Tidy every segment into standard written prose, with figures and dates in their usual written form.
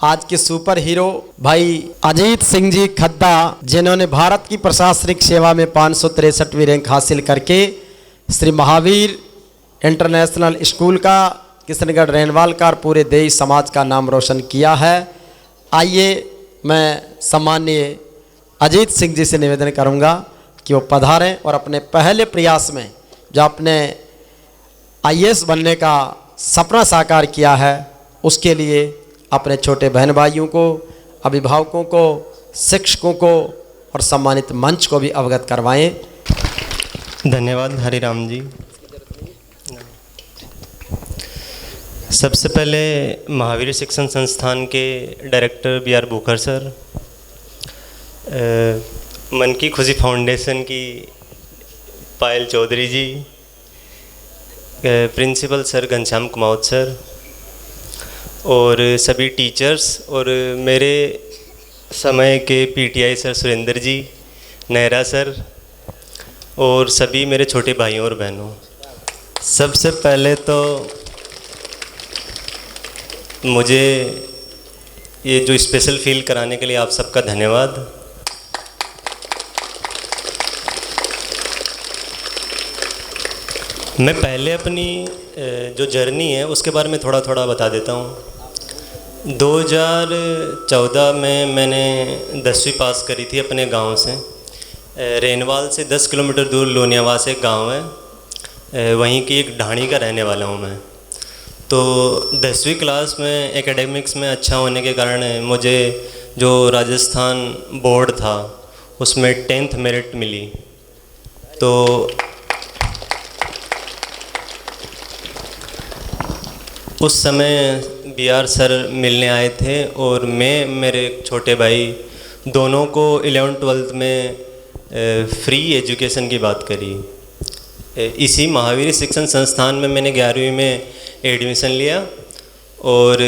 आज के super hero भाई अजीत सिंह जी खद्दा, जिन्होंने भारत की प्रशासनिक सेवा में 563वीं रैंक हासिल करके श्री महावीर इंटरनेशनल स्कूल का, किशनगढ़ रेनवाल का और पूरे देश समाज का नाम रोशन किया है। आइए मैं सम्माननीय अजीत सिंह जी से निवेदन करूंगा कि वो पधारें और अपने पहले प्रयास में जो आपने IAS बनने का सपना साकार किया है, उसके लिए अपने छोटे बहन भाइयों को, अभिभावकों को, शिक्षकों को और सम्मानित मंच को भी अवगत करवाएं। धन्यवाद हरिराम जी। सबसे पहले महावीर शिक्षण संस्थान के डायरेक्टर BR बुखर सर, मन की खुशी फाउंडेशन की Payal Chaudhary ji, principal sir Ghanshyam Kumawat sir और सभी टीचर्स और मेरे समय के PTI sir Surendra ji, Nehra sir और सभी मेरे छोटे भाइयों और बहनों, सबसे पहले तो मुझे ये जो स्पेशल फील कराने के लिए आप सबका धन्यवाद। मैं पहले अपनी जो जर्नी है उसके बारे में थोड़ा थोड़ा बता देता हूँ। 2014 में मैंने 10वीं पास करी थी अपने गांव से। रेनवाल से 10 किलोमीटर दूर लोनियावास एक गांव है, वहीं की एक ढाणी का रहने वाला हूँ मैं। तो 10वीं क्लास में एकेडमिक्स में अच्छा होने के कारण मुझे जो राजस्थान बोर्ड था उसमें 10th मेरिट मिली। तो उस समय BR सर मिलने आए थे और मैं मेरे छोटे भाई दोनों को 11th-12th में फ्री एजुकेशन की बात करी। इसी महावीर शिक्षण संस्थान में मैंने 11वीं में एडमिशन लिया और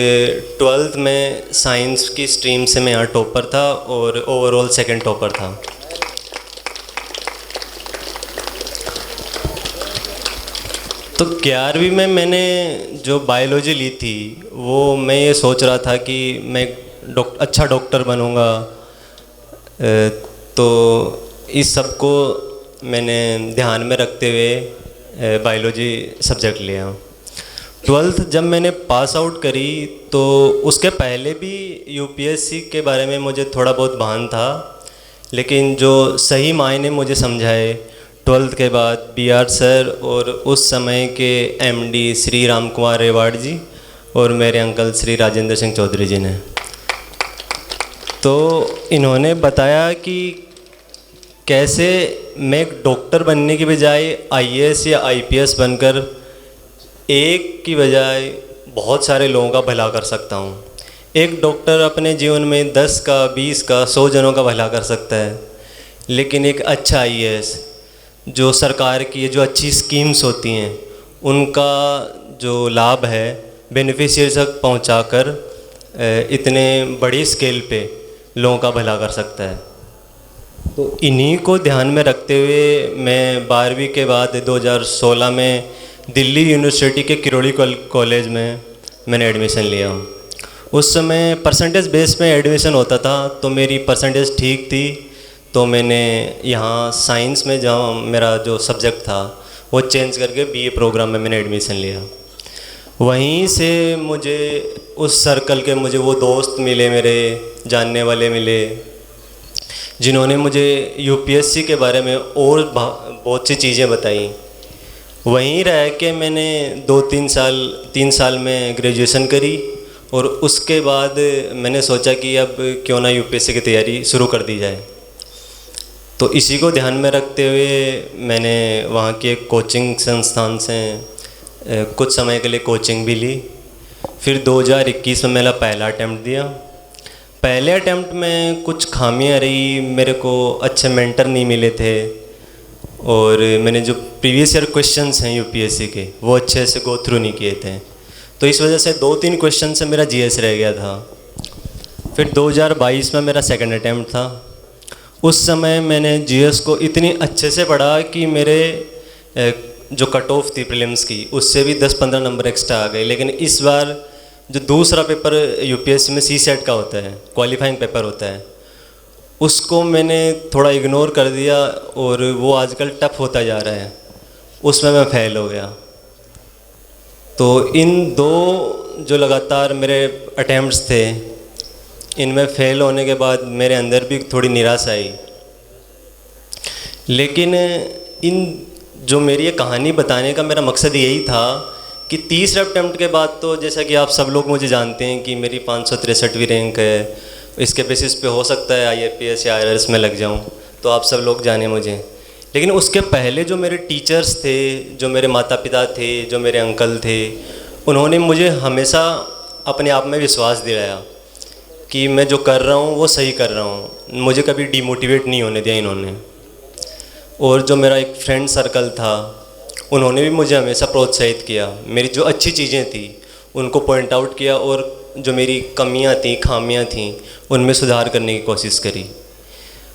12th में साइंस की स्ट्रीम से मैं यहाँ टॉपर था और ओवरऑल सेकंड टॉपर था। तो 11वीं में मैंने जो बायोलॉजी ली थी वो मैं ये सोच रहा था कि मैं अच्छा डॉक्टर बनूंगा, तो इस सब को मैंने ध्यान में रखते हुए बायोलॉजी सब्जेक्ट लिया। 12th जब मैंने पास आउट करी तो उसके पहले भी UPSC के बारे में मुझे थोड़ा बहुत भान था, लेकिन जो सही मायने मुझे समझाए 12th के बाद BR सर और उस समय के MD श्री राम कुमार रेवाड़ जी और मेरे अंकल श्री राजेंद्र सिंह चौधरी जी ने। तो इन्होंने बताया कि कैसे मैं एक डॉक्टर बनने की बजाय IAS या IPS बनकर एक की बजाय बहुत सारे लोगों का भला कर सकता हूँ। एक डॉक्टर अपने जीवन में 10 का 20 का 100 जनों का भला कर सकता है, लेकिन एक अच्छा IAS जो सरकार की जो अच्छी स्कीम्स होती हैं उनका जो लाभ है बेनिफिशियरी तक पहुँचाकर इतने बड़ी स्केल पे लोगों का भला कर सकता है। तो इन्हीं को ध्यान में रखते हुए मैं 12वीं के बाद 2016 में दिल्ली यूनिवर्सिटी के किरोड़ी कॉलेज में मैंने एडमिशन लिया। उस समय परसेंटेज बेस में एडमिशन होता था, तो मेरी परसेंटेज ठीक थी, तो मैंने यहाँ साइंस में जहाँ मेरा जो सब्जेक्ट था वो चेंज करके BA प्रोग्राम में मैंने एडमिशन लिया। वहीं से मुझे उस सर्कल के मुझे वो दोस्त मिले, मेरे जानने वाले मिले, जिन्होंने मुझे UPSC के बारे में और बहुत सी चीज़ें बताई। वहीं रह के मैंने 3 साल में ग्रेजुएशन करी और उसके बाद मैंने सोचा कि अब क्यों ना UPSC की तैयारी शुरू कर दी जाए। तो इसी को ध्यान में रखते हुए मैंने वहाँ के एक कोचिंग संस्थान से कुछ समय के लिए कोचिंग भी ली। फिर 2021 में मेरा पहला अटैम्प्ट दिया। पहले अटैम्प्ट में कुछ खामियां रही, मेरे को अच्छे मेंटर नहीं मिले थे और मैंने जो प्रीवियस ईयर क्वेश्चंस हैं UPSC के वो अच्छे से गो थ्रू नहीं किए थे, तो इस वजह से 2-3 क्वेश्चन से मेरा GS रह गया था। फिर 2022 में मेरा सेकंड अटैम्प्ट था। उस समय मैंने GS को इतनी अच्छे से पढ़ा कि मेरे जो कट ऑफ थी प्रीलिम्स की उससे भी 10-15 नंबर एक्स्ट्रा आ गए। लेकिन इस बार जो दूसरा पेपर यूपीएससी में सीसेट का होता है, क्वालिफाइंग पेपर होता है, उसको मैंने थोड़ा इग्नोर कर दिया और वो आजकल टफ होता जा रहा है, उसमें मैं फेल हो गया। तो इन दो जो लगातार मेरे अटैम्प्ट्स थे, इनमें फेल होने के बाद मेरे अंदर भी थोड़ी निराशा आई। लेकिन इन जो मेरी ये कहानी बताने का मेरा मकसद यही था कि तीसरे अटैम्प्ट के बाद तो जैसा कि आप सब लोग मुझे जानते हैं कि मेरी 563वीं रैंक है, इसके बेसिस पे हो सकता है IAPS या IRS में लग जाऊं, तो आप सब लोग जाने मुझे। लेकिन उसके पहले जो मेरे टीचर्स थे, जो मेरे माता पिता थे, जो मेरे अंकल थे, उन्होंने मुझे हमेशा अपने आप में विश्वास दिलाया कि मैं जो कर रहा हूँ वो सही कर रहा हूँ। मुझे कभी डिमोटिवेट नहीं होने दिया इन्होंने। और जो मेरा एक फ्रेंड सर्कल था, उन्होंने भी मुझे हमेशा प्रोत्साहित किया। मेरी जो अच्छी चीज़ें थी उनको पॉइंट आउट किया और जो मेरी कमियां थी, खामियां थी, उनमें सुधार करने की कोशिश करी।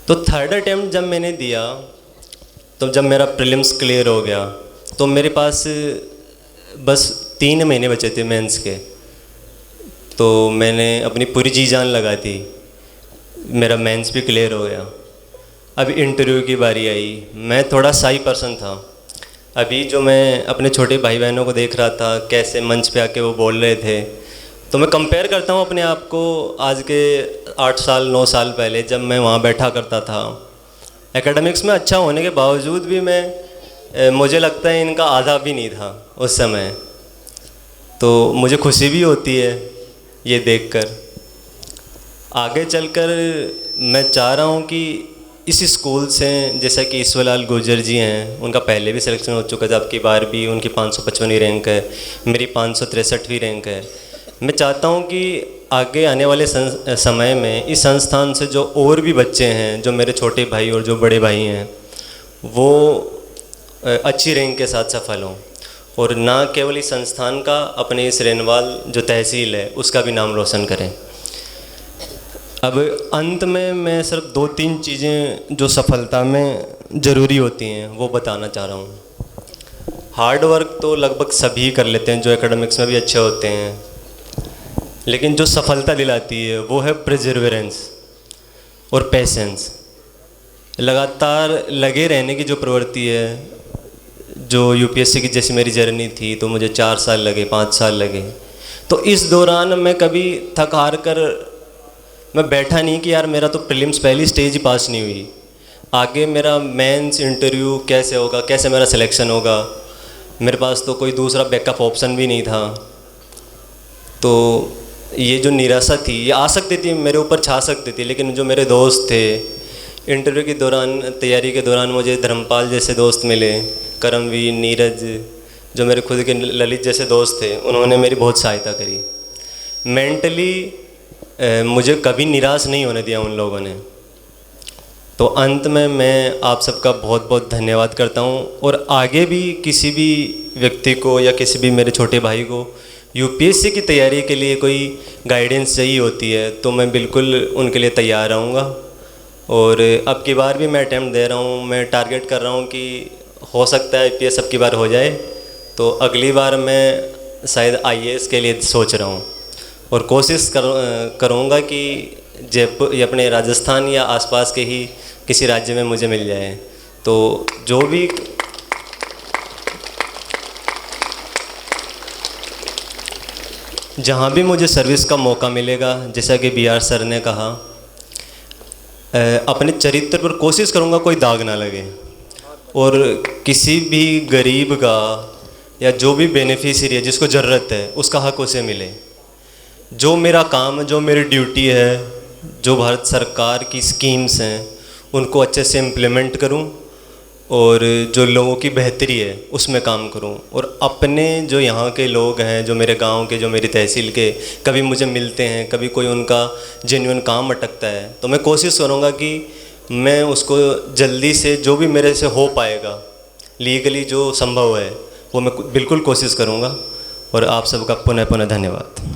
तो थर्ड अटैम्प्ट जब मैंने दिया, तो जब मेरा प्रीलिम्स क्लियर हो गया, तो मेरे पास बस 3 महीने बचे थे मेंस के। तो मैंने अपनी पूरी जी जान लगा दी, मेरा मेंस भी क्लियर हो गया। अब इंटरव्यू की बारी आई। मैं थोड़ा शाई पर्सन था। अभी जो मैं अपने छोटे भाई बहनों को देख रहा था, कैसे मंच पे आके वो बोल रहे थे, तो मैं कंपेयर करता हूँ अपने आप को आज के 8 साल 9 साल पहले, जब मैं वहाँ बैठा करता था। एकेडमिक्स में अच्छा होने के बावजूद भी मुझे लगता है इनका आधा भी नहीं था उस समय। तो मुझे खुशी भी होती है ये देखकर। आगे चलकर मैं चाह रहा हूँ कि इस स्कूल से, जैसा कि ईश्वरलाल गुर्जर जी हैं, उनका पहले भी सिलेक्शन हो चुका था, अब की बार भी उनकी 555वीं रैंक है, मेरी 563वीं रैंक है। मैं चाहता हूँ कि आगे आने वाले समय में इस संस्थान से जो और भी बच्चे हैं, जो मेरे छोटे भाई और जो बड़े भाई हैं, वो अच्छी रैंक के साथ सफल हों और ना केवल इस संस्थान का, अपने इस रेनवाल जो तहसील है उसका भी नाम रोशन करें। अब अंत में मैं सिर्फ 2-3 चीज़ें जो सफलता में ज़रूरी होती हैं वो बताना चाह रहा हूँ। हार्ड वर्क तो लगभग सभी कर लेते हैं जो एकेडमिक्स में भी अच्छे होते हैं, लेकिन जो सफलता दिलाती है वो है प्रिजर्वेरेंस और पेशेंस। लगातार लगे रहने की जो प्रवृत्ति है, जो यूपीएससी की जैसी मेरी जर्नी थी, तो मुझे 4 साल लगे, 5 साल लगे। तो इस दौरान मैं कभी थक हार कर मैं बैठा नहीं कि यार मेरा तो प्रीलिम्स पहली स्टेज ही पास नहीं हुई, आगे मेरा मेंस इंटरव्यू कैसे होगा, कैसे मेरा सिलेक्शन होगा। मेरे पास तो कोई दूसरा बैकअप ऑप्शन भी नहीं था। तो ये जो निराशा थी ये आ सकती थी, मेरे ऊपर छा सकती थी, लेकिन जो मेरे दोस्त थे, इंटरव्यू के दौरान, तैयारी के दौरान मुझे धर्मपाल जैसे दोस्त मिले, करमवीर, नीरज, जो मेरे खुद के ललित जैसे दोस्त थे, उन्होंने मेरी बहुत सहायता करी। मेंटली मुझे कभी निराश नहीं होने दिया उन लोगों ने। तो अंत में मैं आप सबका बहुत बहुत धन्यवाद करता हूँ। और आगे भी किसी भी व्यक्ति को या किसी भी मेरे छोटे भाई को यूपीएससी की तैयारी के लिए कोई गाइडेंस चाहिए होती है तो मैं बिल्कुल उनके लिए तैयार रहूँगा। और अब की बार भी मैं अटैम्प्ट दे रहा हूँ, मैं टारगेट कर रहा हूँ कि हो सकता है IPS अब की बार हो जाए, तो अगली बार मैं शायद IAS के लिए सोच रहा हूँ। और कोशिश करूँगा कि जयपुर या अपने राजस्थान या आसपास के ही किसी राज्य में मुझे मिल जाए। तो जो भी जहाँ भी मुझे सर्विस का मौका मिलेगा, जैसा कि BR सर ने कहा, अपने चरित्र पर कोशिश करूँगा कोई दाग ना लगे और किसी भी गरीब का या जो भी बेनिफिशियरी है जिसको ज़रूरत है उसका हक उसे मिले। जो मेरा काम है, जो मेरी ड्यूटी है, जो भारत सरकार की स्कीम्स हैं उनको अच्छे से इम्प्लीमेंट करूं और जो लोगों की बेहतरी है उसमें काम करूं। और अपने जो यहाँ के लोग हैं, जो मेरे गांव के, जो मेरी तहसील के, कभी मुझे मिलते हैं, कभी कोई उनका जेन्युइन काम अटकता है, तो मैं कोशिश करूँगा कि मैं उसको जल्दी से, जो भी मेरे से हो पाएगा लीगली जो संभव है, वो मैं बिल्कुल कोशिश करूँगा। और आप सबका पुनः पुनः धन्यवाद।